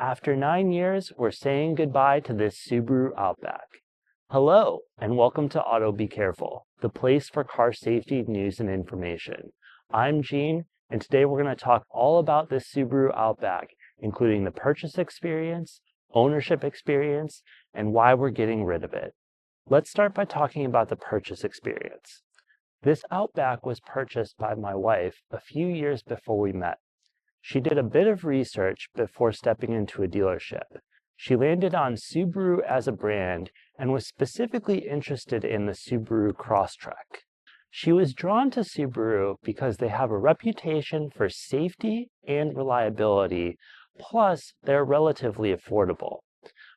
After 9 years, we're saying goodbye to this Subaru Outback. Hello, and welcome to Auto Be Careful, the place for car safety news and information. I'm Gene, and today we're going to talk all about this Subaru Outback, including the purchase experience, ownership experience, and why we're getting rid of it. Let's start by talking about the purchase experience. This Outback was purchased by my wife a few years before we met. She did a bit of research before stepping into a dealership. She landed on Subaru as a brand and was specifically interested in the Subaru Crosstrek. She was drawn to Subaru because they have a reputation for safety and reliability, plus they're relatively affordable.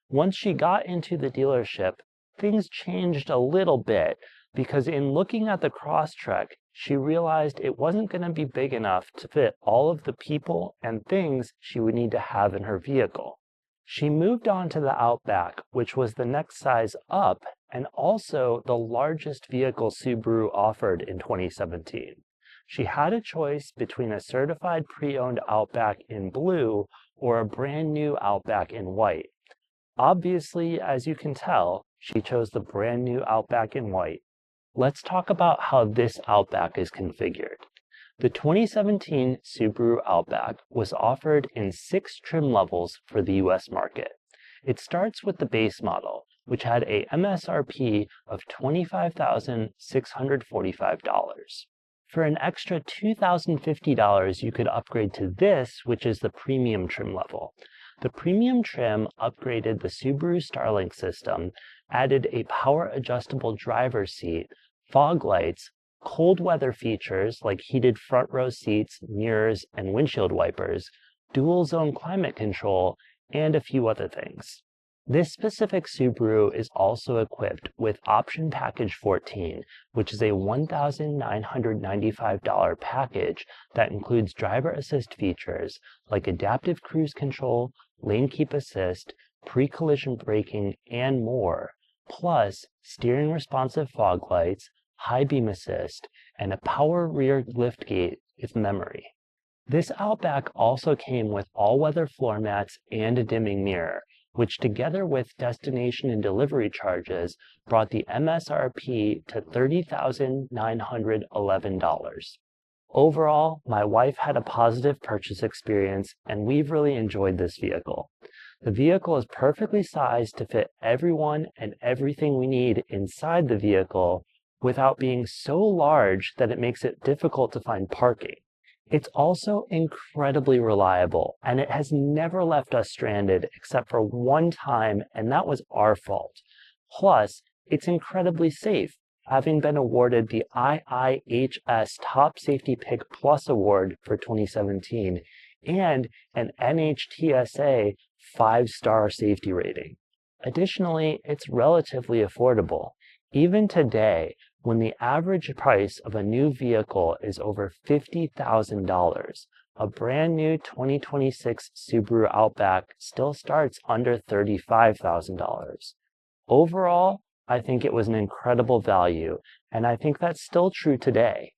Once she got into the dealership, things changed a little bit because in looking at the Crosstrek, she realized it wasn't going to be big enough to fit all of the people and things she would need to have in her vehicle. She moved on to the Outback, which was the next size up and also the largest vehicle Subaru offered in 2017. She had a choice between a certified pre-owned Outback in blue or a brand new Outback in white. Obviously, as you can tell, she chose the brand new Outback in white. Let's talk about how this Outback is configured. The 2017 Subaru Outback was offered in 6 trim levels for the US market. It starts with the base model, which had a MSRP of $25,645. For an extra $2,050, you could upgrade to this, which is the premium trim level. The premium trim upgraded the Subaru Starlink system, added a power-adjustable driver's seat, fog lights, cold weather features like heated front row seats, mirrors, and windshield wipers, dual-zone climate control, and a few other things. This specific Subaru is also equipped with Option Package 14, which is a $1,995 package that includes driver assist features like adaptive cruise control, lane keep assist, pre-collision braking, and more, plus steering responsive fog lights, high beam assist, and a power rear liftgate with memory. This Outback also came with all-weather floor mats and a dimming mirror, which together with destination and delivery charges brought the MSRP to $30,911. Overall, my wife had a positive purchase experience, and we've really enjoyed this vehicle. The vehicle is perfectly sized to fit everyone and everything we need inside the vehicle without being so large that it makes it difficult to find parking. It's also incredibly reliable, and it has never left us stranded except for one time, and that was our fault. Plus, it's incredibly safe, having been awarded the IIHS Top Safety Pick Plus Award for 2017 and an NHTSA 5-star safety rating. Additionally, it's relatively affordable. Even today, when the average price of a new vehicle is over $50,000, a brand new 2026 Subaru Outback still starts under $35,000. Overall, I think it was an incredible value, and I think that's still true today.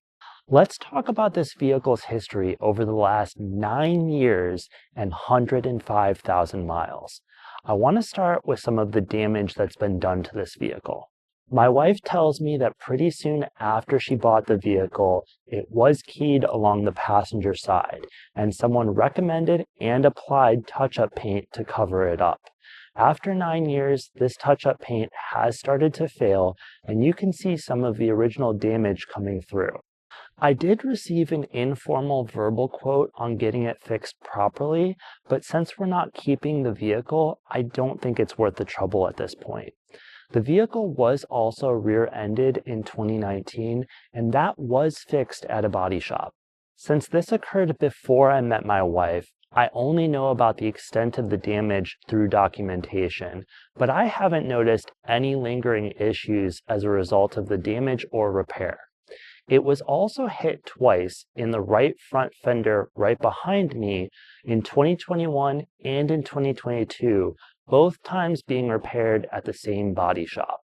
Let's talk about this vehicle's history over the last 9 years and 105,000 miles. I want to start with some of the damage that's been done to this vehicle. My wife tells me that pretty soon after she bought the vehicle, it was keyed along the passenger side, and someone recommended and applied touch-up paint to cover it up. After 9 years, this touch-up paint has started to fail, and you can see some of the original damage coming through. I did receive an informal verbal quote on getting it fixed properly, but since we're not keeping the vehicle, I don't think it's worth the trouble at this point. The vehicle was also rear-ended in 2019, and that was fixed at a body shop. Since this occurred before I met my wife, I only know about the extent of the damage through documentation, but I haven't noticed any lingering issues as a result of the damage or repair. It was also hit twice in the right front fender right behind me in 2021 and in 2022, both times being repaired at the same body shop.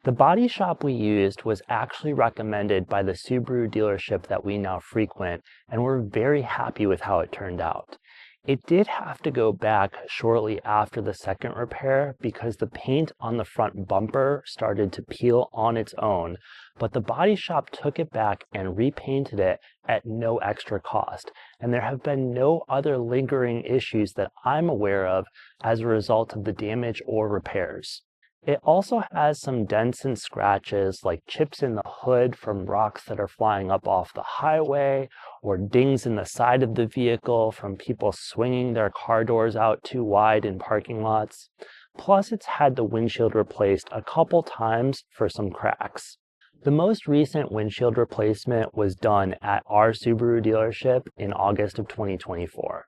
The body shop we used was actually recommended by the Subaru dealership that we now frequent, and we're very happy with how it turned out. It did have to go back shortly after the second repair because the paint on the front bumper started to peel on its own, but the body shop took it back and repainted it at no extra cost, and there have been no other lingering issues that I'm aware of as a result of the damage or repairs. It also has some dents and scratches like chips in the hood from rocks that are flying up off the highway, or dings in the side of the vehicle from people swinging their car doors out too wide in parking lots. Plus, it's had the windshield replaced a couple times for some cracks. The most recent windshield replacement was done at our Subaru dealership in August of 2024.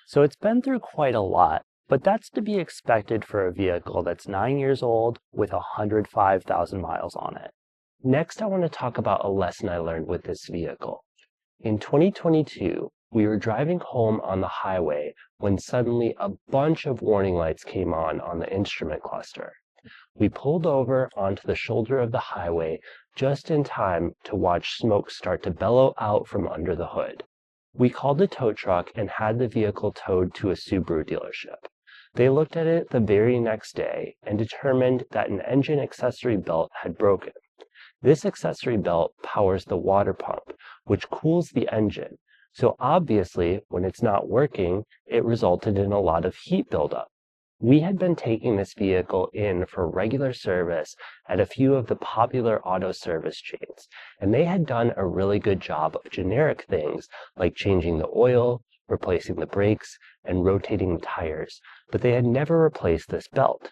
So it's been through quite a lot, but that's to be expected for a vehicle that's 9 years old with 105,000 miles on it. Next, I want to talk about a lesson I learned with this vehicle. In 2022, we were driving home on the highway when suddenly a bunch of warning lights came on the instrument cluster. We pulled over onto the shoulder of the highway just in time to watch smoke start to bellow out from under the hood. We called a tow truck and had the vehicle towed to a Subaru dealership. They looked at it the very next day and determined that an engine accessory belt had broken. This accessory belt powers the water pump, which cools the engine. So obviously, when it's not working, it resulted in a lot of heat buildup. We had been taking this vehicle in for regular service at a few of the popular auto service chains, and they had done a really good job of generic things like changing the oil, replacing the brakes, and rotating the tires, but they had never replaced this belt.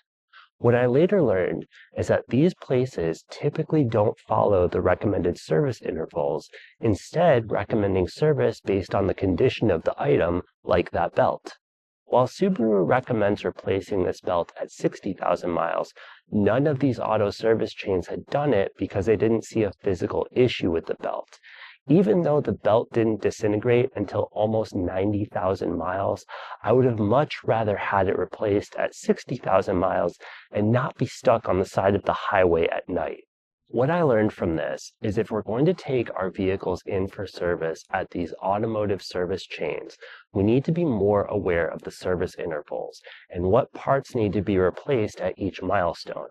What I later learned is that these places typically don't follow the recommended service intervals, instead recommending service based on the condition of the item, like that belt. While Subaru recommends replacing this belt at 60,000 miles, none of these auto service chains had done it because they didn't see a physical issue with the belt. Even though the belt didn't disintegrate until almost 90,000 miles, I would have much rather had it replaced at 60,000 miles and not be stuck on the side of the highway at night. What I learned from this is if we're going to take our vehicles in for service at these automotive service chains, we need to be more aware of the service intervals and what parts need to be replaced at each milestone.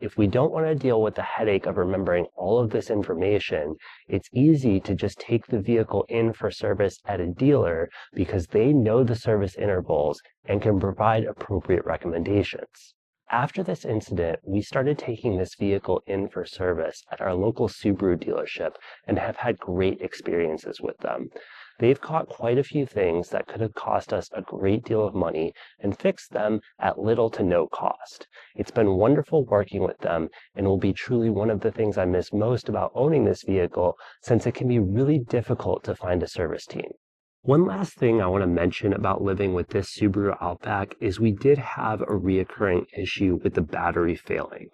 If we don't want to deal with the headache of remembering all of this information, it's easy to just take the vehicle in for service at a dealer because they know the service intervals and can provide appropriate recommendations. After this incident, we started taking this vehicle in for service at our local Subaru dealership and have had great experiences with them. They've caught quite a few things that could have cost us a great deal of money and fixed them at little to no cost. It's been wonderful working with them and will be truly one of the things I miss most about owning this vehicle, since it can be really difficult to find a service team. One last thing I want to mention about living with this Subaru Outback is we did have a reoccurring issue with the battery failing.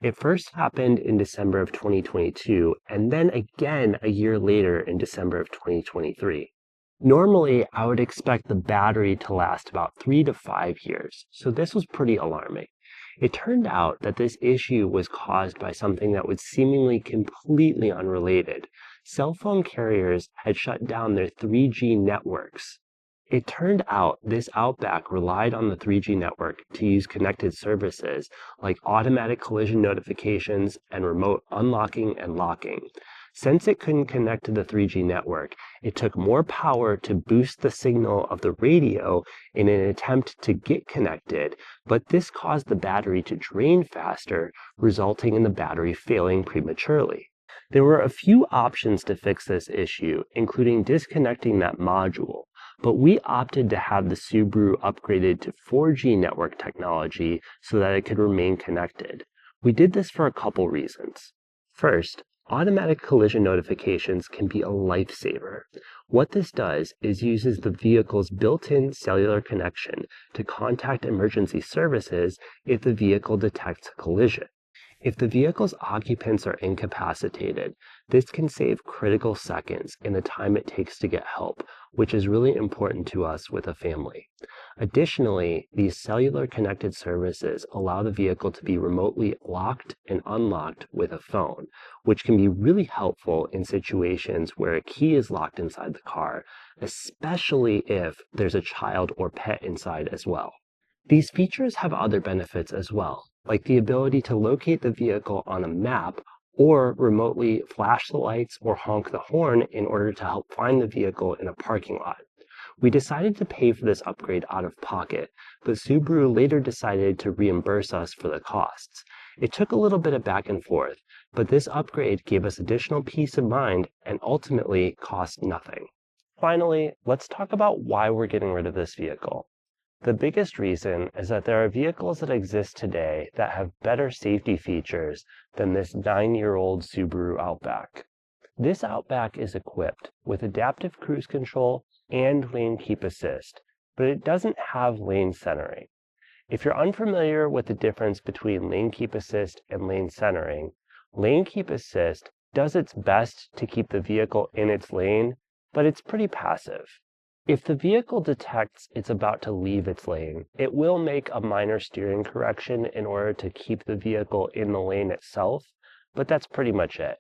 It first happened in December of 2022 and then again a year later in December of 2023. Normally, I would expect the battery to last about 3 to 5 years, so this was pretty alarming. It turned out that this issue was caused by something that was seemingly completely unrelated. Cell phone carriers had shut down their 3G networks. It turned out this Outback relied on the 3G network to use connected services like automatic collision notifications and remote unlocking and locking. Since it couldn't connect to the 3G network, it took more power to boost the signal of the radio in an attempt to get connected, but this caused the battery to drain faster, resulting in the battery failing prematurely. There were a few options to fix this issue, including disconnecting that module, but we opted to have the Subaru upgraded to 4G network technology so that it could remain connected. We did this for a couple reasons. First, automatic collision notifications can be a lifesaver. What this does is uses the vehicle's built-in cellular connection to contact emergency services if the vehicle detects a collision. If the vehicle's occupants are incapacitated, this can save critical seconds in the time it takes to get help, which is really important to us with a family. Additionally, these cellular connected services allow the vehicle to be remotely locked and unlocked with a phone, which can be really helpful in situations where a key is locked inside the car, especially if there's a child or pet inside as well. These features have other benefits as well, like the ability to locate the vehicle on a map or remotely flash the lights or honk the horn in order to help find the vehicle in a parking lot. We decided to pay for this upgrade out of pocket, but Subaru later decided to reimburse us for the costs. It took a little bit of back and forth, but this upgrade gave us additional peace of mind and ultimately cost nothing. Finally, let's talk about why we're getting rid of this vehicle. The biggest reason is that there are vehicles that exist today that have better safety features than this 9-year-old Subaru Outback. This Outback is equipped with adaptive cruise control and lane keep assist, but it doesn't have lane centering. If you're unfamiliar with the difference between lane keep assist and lane centering, lane keep assist does its best to keep the vehicle in its lane, but it's pretty passive. If the vehicle detects it's about to leave its lane, it will make a minor steering correction in order to keep the vehicle in the lane itself, but that's pretty much it.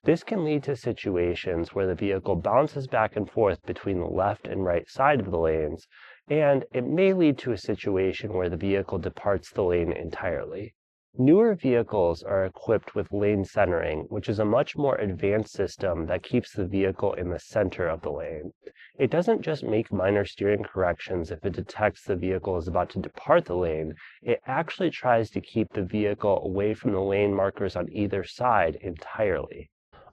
This can lead to situations where the vehicle bounces back and forth between the left and right side of the lanes, and it may lead to a situation where the vehicle departs the lane entirely. Newer vehicles are equipped with lane centering, which is a much more advanced system that keeps the vehicle in the center of the lane. It doesn't just make minor steering corrections if it detects the vehicle is about to depart the lane, it actually tries to keep the vehicle away from the lane markers on either side entirely.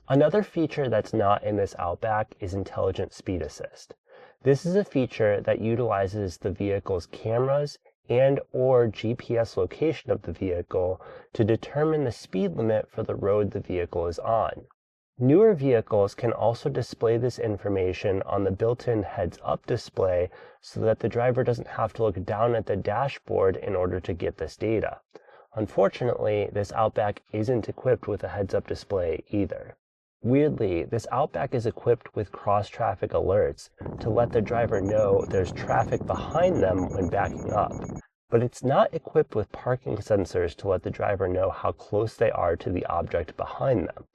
Another feature that's not in this Outback is intelligent speed assist. This is a feature that utilizes the vehicle's cameras and or GPS location of the vehicle to determine the speed limit for the road the vehicle is on. Newer vehicles can also display this information on the built-in heads-up display so that the driver doesn't have to look down at the dashboard in order to get this data. Unfortunately, this Outback isn't equipped with a heads-up display either. Weirdly, this Outback is equipped with cross-traffic alerts to let the driver know there's traffic behind them when backing up, but it's not equipped with parking sensors to let the driver know how close they are to the object behind them.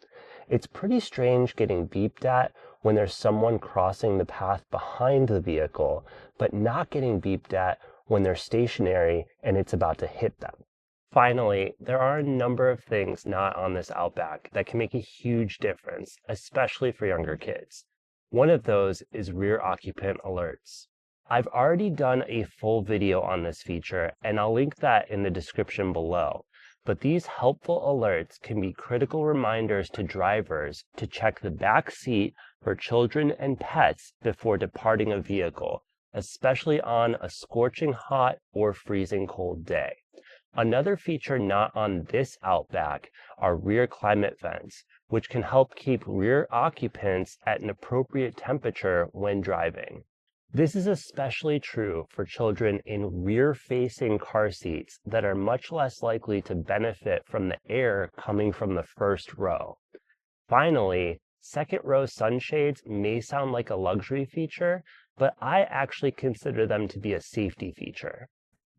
It's pretty strange getting beeped at when there's someone crossing the path behind the vehicle, but not getting beeped at when they're stationary and it's about to hit them. Finally, there are a number of things not on this Outback that can make a huge difference, especially for younger kids. One of those is rear occupant alerts. I've already done a full video on this feature, and I'll link that in the description below. But these helpful alerts can be critical reminders to drivers to check the back seat for children and pets before departing a vehicle, especially on a scorching hot or freezing cold day. Another feature not on this Outback are rear climate vents, which can help keep rear occupants at an appropriate temperature when driving. This is especially true for children in rear-facing car seats that are much less likely to benefit from the air coming from the first row. Finally, second-row sunshades may sound like a luxury feature, but I actually consider them to be a safety feature.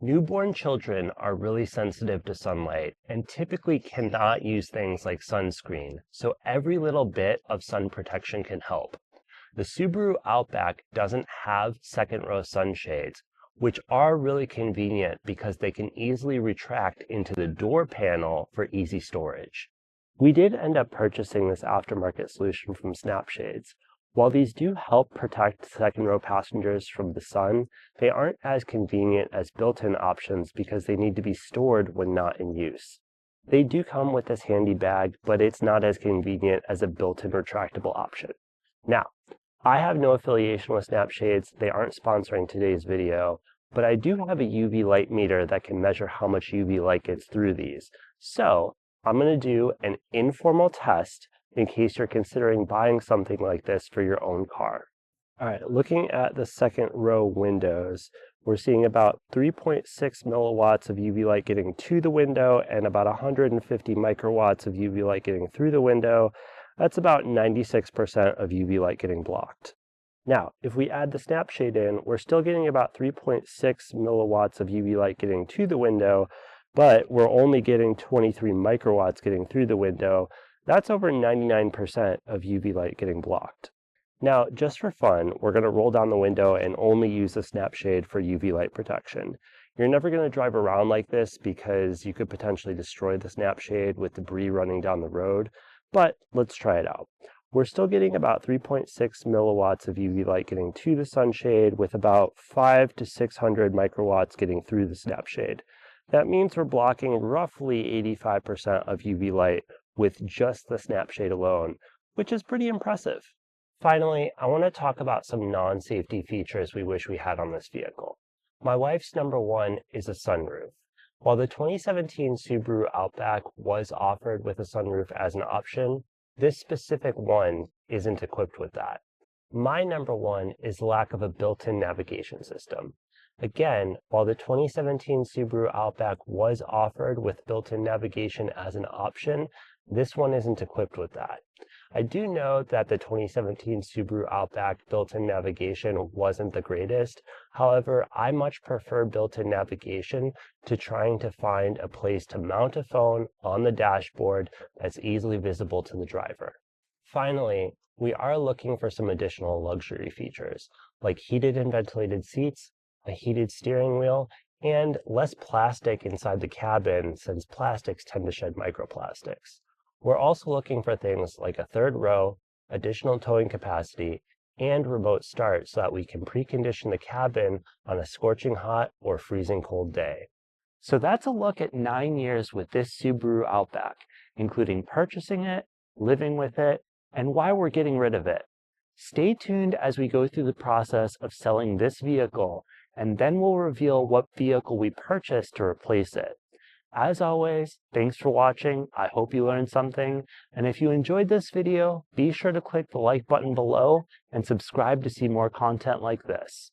Newborn children are really sensitive to sunlight and typically cannot use things like sunscreen, so every little bit of sun protection can help. The Subaru Outback doesn't have second-row sunshades, which are really convenient because they can easily retract into the door panel for easy storage. We did end up purchasing this aftermarket solution from Snapshades. While these do help protect second-row passengers from the sun, they aren't as convenient as built-in options because they need to be stored when not in use. They do come with this handy bag, but it's not as convenient as a built-in retractable option. Now, I have no affiliation with Snapshades. They aren't sponsoring today's video, but I do have a UV light meter that can measure how much UV light gets through these. So I'm going to do an informal test in case you're considering buying something like this for your own car. All right, looking at the second row windows, We're seeing about 3.6 milliwatts of UV light getting to the window and about 150 microwatts of UV light getting through the window. That's about 96% of UV light getting blocked. Now, if we add the snap shade in, we're still getting about 3.6 milliwatts of UV light getting to the window, but we're only getting 23 microwatts getting through the window. That's over 99% of UV light getting blocked. Now, just for fun, we're going to roll down the window and only use the snap shade for UV light protection. You're never going to drive around like this because you could potentially destroy the snap shade with debris running down the road, but let's try it out. We're still getting about 3.6 milliwatts of UV light getting to the sunshade with about 500 to 600 microwatts getting through the snap shade. That means we're blocking roughly 85% of UV light with just the snap shade alone, which is pretty impressive. Finally, I want to talk about some non-safety features we wish we had on this vehicle. My wife's number one is a sunroof. While the 2017 Subaru Outback was offered with a sunroof as an option, this specific one isn't equipped with that. My number one is the lack of a built-in navigation system. Again, while the 2017 Subaru Outback was offered with built-in navigation as an option, this one isn't equipped with that. I do know that the 2017 Subaru Outback built-in navigation wasn't the greatest. However, I much prefer built-in navigation to trying to find a place to mount a phone on the dashboard that's easily visible to the driver. Finally, we are looking for some additional luxury features, like heated and ventilated seats, a heated steering wheel, and less plastic inside the cabin since plastics tend to shed microplastics. We're also looking for things like a third row, additional towing capacity, and remote start so that we can precondition the cabin on a scorching hot or freezing cold day. So that's a look at 9 years with this Subaru Outback, including purchasing it, living with it, and why we're getting rid of it. Stay tuned as we go through the process of selling this vehicle, and then we'll reveal what vehicle we purchased to replace it. As always, thanks for watching. I hope you learned something. And if you enjoyed this video, be sure to click the like button below and subscribe to see more content like this.